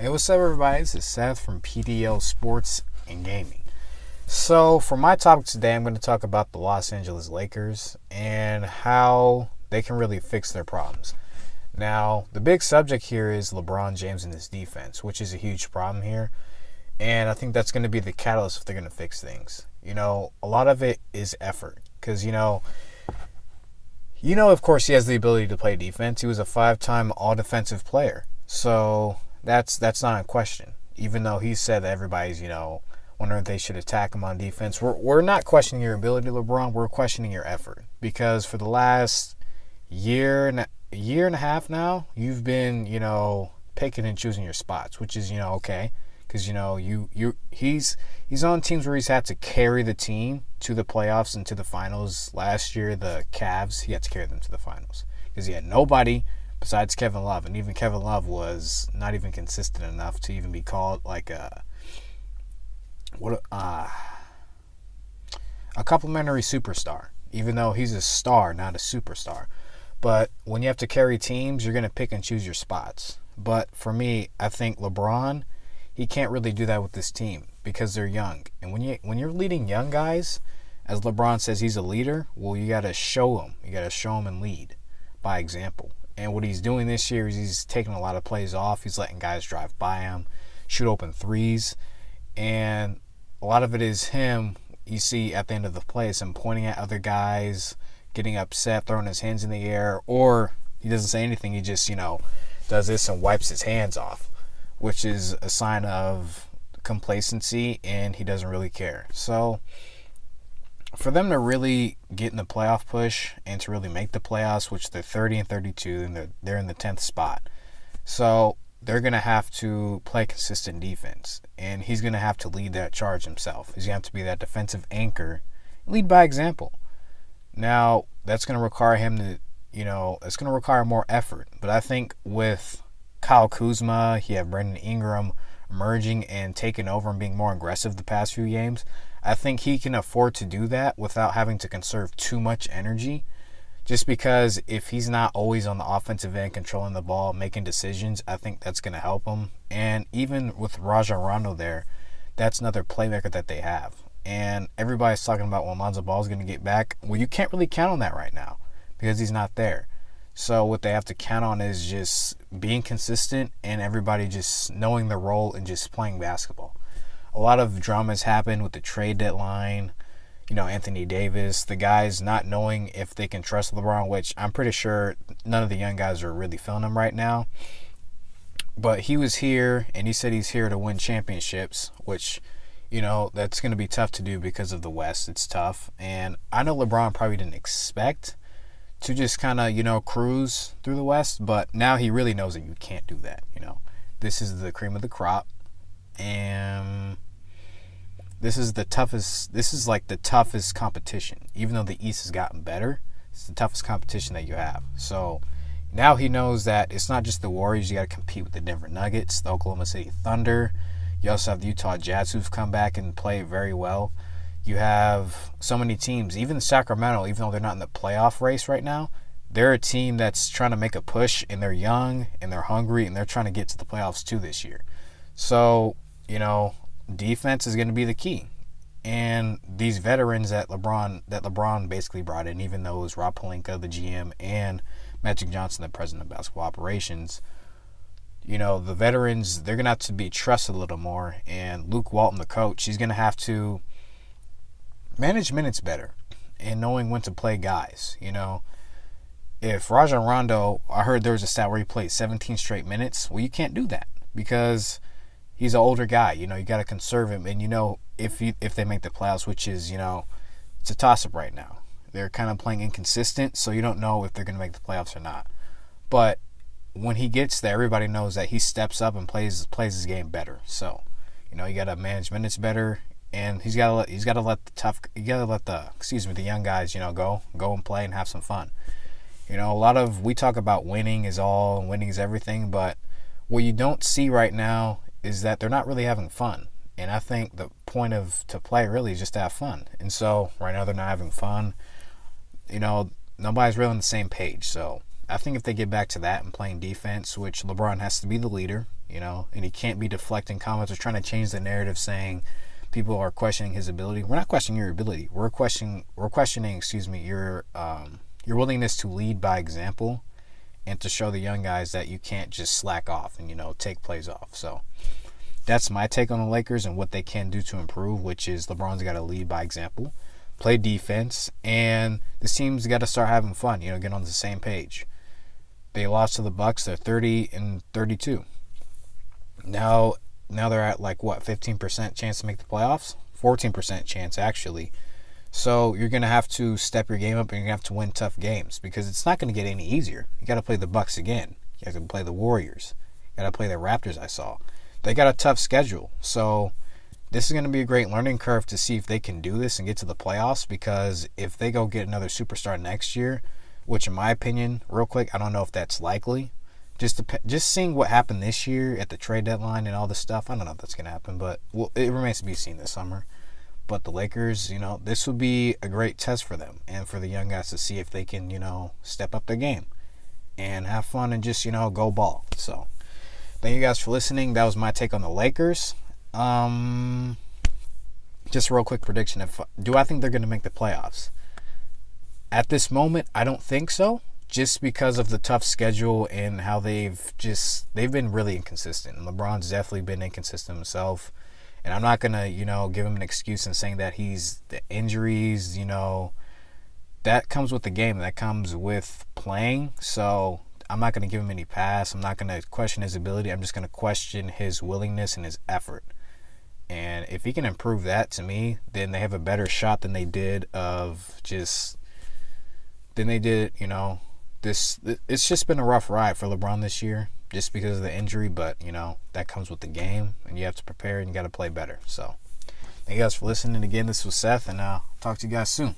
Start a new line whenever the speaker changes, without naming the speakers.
Hey, what's up, everybody? This is Seth from PDL Sports and Gaming. So, for my topic today, I'm going to talk about the Los Angeles Lakers and how they can really fix their problems. Now, the big subject here is LeBron James and his defense, which is a huge problem here. And I think that's going to be the catalyst if they're going to fix things. A lot of it is effort. Because, of course, he has the ability to play defense. He was a 5-time all-defensive player. So that's not in question. Even though he said that everybody's, wondering if they should attack him on defense. We're not questioning your ability, LeBron. We're questioning your effort. Because for the last year and a half now, you've been, picking and choosing your spots, which is, okay. Because, he's on teams where he's had to carry the team to the playoffs and to the finals. Last year, the Cavs, he had to carry them to the finals. Because he had nobody besides Kevin Love. And even Kevin Love was not even consistent enough to even be called like a complimentary superstar. Even though he's a star, not a superstar. But when you have to carry teams, you're going to pick and choose your spots. But for me, I think LeBron, he can't really do that with this team because they're young. And when you're leading young guys, as LeBron says he's a leader, well, you got to show them. You got to show them and lead by example. And what he's doing this year is he's taking a lot of plays off. He's letting guys drive by him, shoot open threes. And a lot of it is him, you see at the end of the play, is him pointing at other guys, getting upset, throwing his hands in the air, or he doesn't say anything. He just, does this and wipes his hands off, which is a sign of complacency, and he doesn't really care. So for them to really get in the playoff push and to really make the playoffs, which they're 30-32, and they're in the 10th spot. So they're going to have to play consistent defense, and he's going to have to lead that charge himself. He's going to have to be that defensive anchor, lead by example. Now, that's going to require him to, it's going to require more effort. But I think with Kyle Kuzma, you have Brandon Ingram emerging and taking over and being more aggressive the past few games, I think he can afford to do that without having to conserve too much energy. Just because if he's not always on the offensive end controlling the ball, making decisions, I think that's going to help him. And even with Rajon Rondo there, that's another playmaker that they have. And everybody's talking about when Lonzo Ball is going to get back. Well, you can't really count on that right now because he's not there. So what they have to count on is just being consistent and everybody just knowing their role and just playing basketball. A lot of dramas happened with the trade deadline. Anthony Davis, the guys not knowing if they can trust LeBron, which I'm pretty sure none of the young guys are really feeling him right now. But he was here, and he said he's here to win championships, which, that's going to be tough to do because of the West. It's tough. And I know LeBron probably didn't expect to just kind of, cruise through the West, but now he really knows that you can't do that. This is the cream of the crop, and this is like the toughest competition. Even though the East has gotten better, it's the toughest competition that you have. So now he knows that it's not just the Warriors. You got to compete with the Denver Nuggets, the Oklahoma City Thunder. You also have the Utah Jazz, who've come back and play very well. You have so many teams, even Sacramento, even though they're not in the playoff race right now, they're a team that's trying to make a push, and they're young, and they're hungry, and they're trying to get to the playoffs too this year. So, defense is going to be the key. And these veterans that LeBron basically brought in, even though it was Rob Pelinka, the GM, and Magic Johnson, the president of basketball operations, the veterans, they're going to have to be trusted a little more. And Luke Walton, the coach, he's going to have to manage minutes better and knowing when to play guys. If Rajon Rondo, I heard there was a stat where he played 17 straight minutes. Well, you can't do that because he's an older guy. You got to conserve him. And, if they make the playoffs, which is, it's a toss-up right now. They're kind of playing inconsistent, so you don't know if they're going to make the playoffs or not. But when he gets there, everybody knows that he steps up and plays his game better. So, you got to manage minutes better. And he's got to let the young guys, go and play and have some fun. We talk about winning is all and winning is everything, but what you don't see right now is that they're not really having fun. And I think the point to play really is just to have fun. And so right now they're not having fun. Nobody's really on the same page. So I think if they get back to that and playing defense, which LeBron has to be the leader, and he can't be deflecting comments or trying to change the narrative saying people are questioning his ability. We're not questioning your ability. We're questioning, your willingness to lead by example and to show the young guys that you can't just slack off and, take plays off. So that's my take on the Lakers and what they can do to improve, which is LeBron's got to lead by example, play defense, and this team's got to start having fun, get on the same page. They lost to the Bucks. They're 30-32. Now they're at 15% chance to make the playoffs? 14% chance, actually. So you're going to have to step your game up, and you're going to have to win tough games because it's not going to get any easier. You got to play the Bucks again. You have to play the Warriors. You got to play the Raptors, I saw. They got a tough schedule. So this is going to be a great learning curve to see if they can do this and get to the playoffs, because if they go get another superstar next year, which in my opinion, real quick, I don't know if that's likely. Just seeing what happened this year at the trade deadline and all this stuff, I don't know if that's going to happen, but it remains to be seen this summer. But the Lakers, this would be a great test for them and for the young guys to see if they can, step up their game and have fun and just, go ball. So thank you guys for listening. That was my take on the Lakers. Just a real quick prediction. Do I think they're going to make the playoffs? At this moment, I don't think so. Just because of the tough schedule and how they've been really inconsistent. And LeBron's definitely been inconsistent himself. And I'm not going to, give him an excuse in saying that he's the injuries, that comes with the game. That comes with playing. So I'm not going to give him any pass. I'm not going to question his ability. I'm just going to question his willingness and his effort. And if he can improve that, to me, then they have a better shot than they did it's just been a rough ride for LeBron this year just because of the injury, but that comes with the game and you have to prepare and you got to play better. So thank you guys for listening again. This was Seth, and I'll talk to you guys soon.